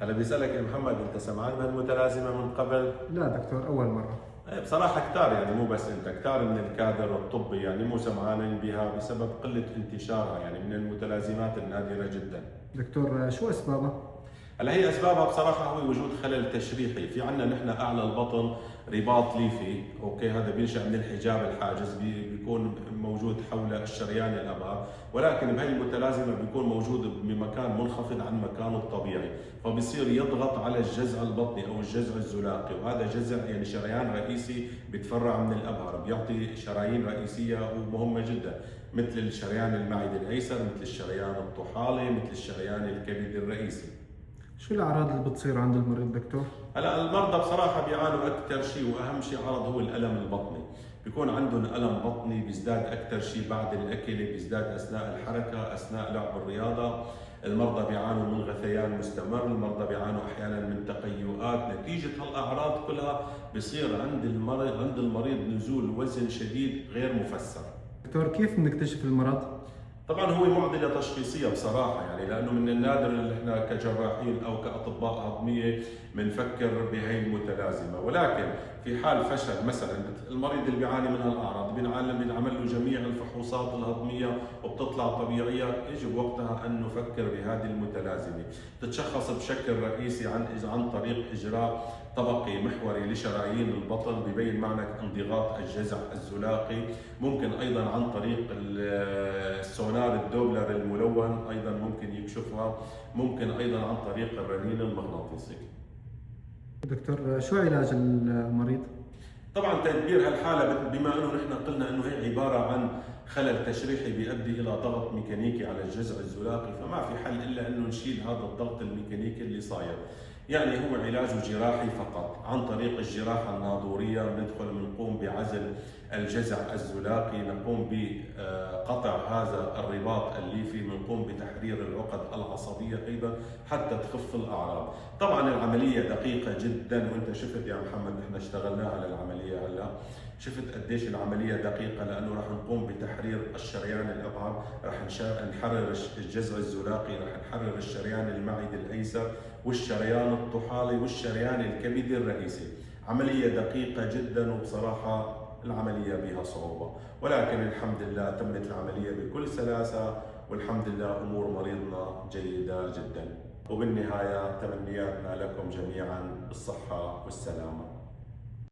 هلا بيسألك يا محمد، انت سمعان بهالمتلازمة من قبل؟ لا دكتور، أول مرة. بصراحة كتار، يعني مو بس انت، كتار من الكادر الطبي يعني مو سمعانين بها بسبب قلة انتشارها، يعني من المتلازمات النادرة جدا. دكتور، شو أسبابها؟ هلا هي اسبابها بصراحه هو وجود خلل تشريحي، في عندنا نحن اعلى البطن رباط ليفي، اوكي، هذا بينشا من الحجاب الحاجز، بيكون موجود حول الشريان الابهر، ولكن بهي المتلازمه بيكون موجود بمكان منخفض عن مكانه الطبيعي، فبصير يضغط على الجذع البطني او الجذع الزلاقي، وهذا جذع يعني شريان رئيسي بيتفرع من الابهر، بيعطي شرايين رئيسيه ومهمه جدا، مثل الشريان المعدي الايسر، مثل الشريان الطحالي، مثل الشريان الكبدي الرئيسي. شو الأعراض اللي بتصير عند المريض دكتور؟ هلا المرضى بصراحه بيعانوا اكثر شيء واهم شيء عرض هو الالم البطني، بيكون عندهم الم بطني بيزداد اكثر شيء بعد الاكل، بيزداد اثناء الحركه، اثناء لعب الرياضه، المرضى بيعانوا من غثيان مستمر، المرضى بيعانوا احيانا من تقيؤات، نتيجه هالاعراض كلها بيصير عند المريض نزول وزن شديد غير مفسر. دكتور، كيف بنكتشف المرض؟ طبعا هو معضله تشخيصيه بصراحه، يعني لانه من النادر اللي احنا كجراحين او كاطباء هضميه بنفكر بهي المتلازمه، ولكن في حال فشل مثلا المريض اللي بيعاني من هالاعراض بينعمل له جميع الفحوصات الهضميه وبتطلع طبيعيه، يجب وقتها ان نفكر بهذه المتلازمه. تتشخص بشكل رئيسي عن طريق اجراء طبقي محوري لشرايين البطن ببين معنى انضغاط الجذع الزلاقي، ممكن ايضا عن طريق السونار الدوبلر الملون ايضا ممكن يكشفها، ممكن ايضا عن طريق الرنين المغناطيسي. دكتور، شو علاج المريض؟ طبعا تدبير هالحاله بما انه نحن قلنا انه هي عباره عن خلل تشريحي بيؤدي الى ضغط ميكانيكي على الجذع الزلاقي، فما في حل الا انه نشيل هذا الضغط الميكانيكي اللي صاير. يعني هو علاجه جراحي فقط، عن طريق الجراحه الناظوريه بنقوم بعزل الجذع الزلاقي، نقوم بقطع هذا الرباط الليفي، بنقوم بتحرير العقد العصبيه ايضا حتى تخف الاعراض. طبعا العمليه دقيقه جدا، وانت شفت يا محمد نحن اشتغلنا على العمليه هلا، شفت قديش العمليه دقيقه، لانه راح نقوم بتحرير الشريان الابهر، راح نحرر الجذع الزلاقي، راح نحرر الشريان المعدي الايسر والشريان الطحالي والشريان الكبدي الرئيسي. عمليه دقيقه جدا، وبصراحه العمليه بها صعوبه، ولكن الحمد لله تمت العمليه بكل سلاسه، والحمد لله امور مريضنا جيده جدا. وبالنهايه تمنياتنا لكم جميعا بالصحه والسلامه.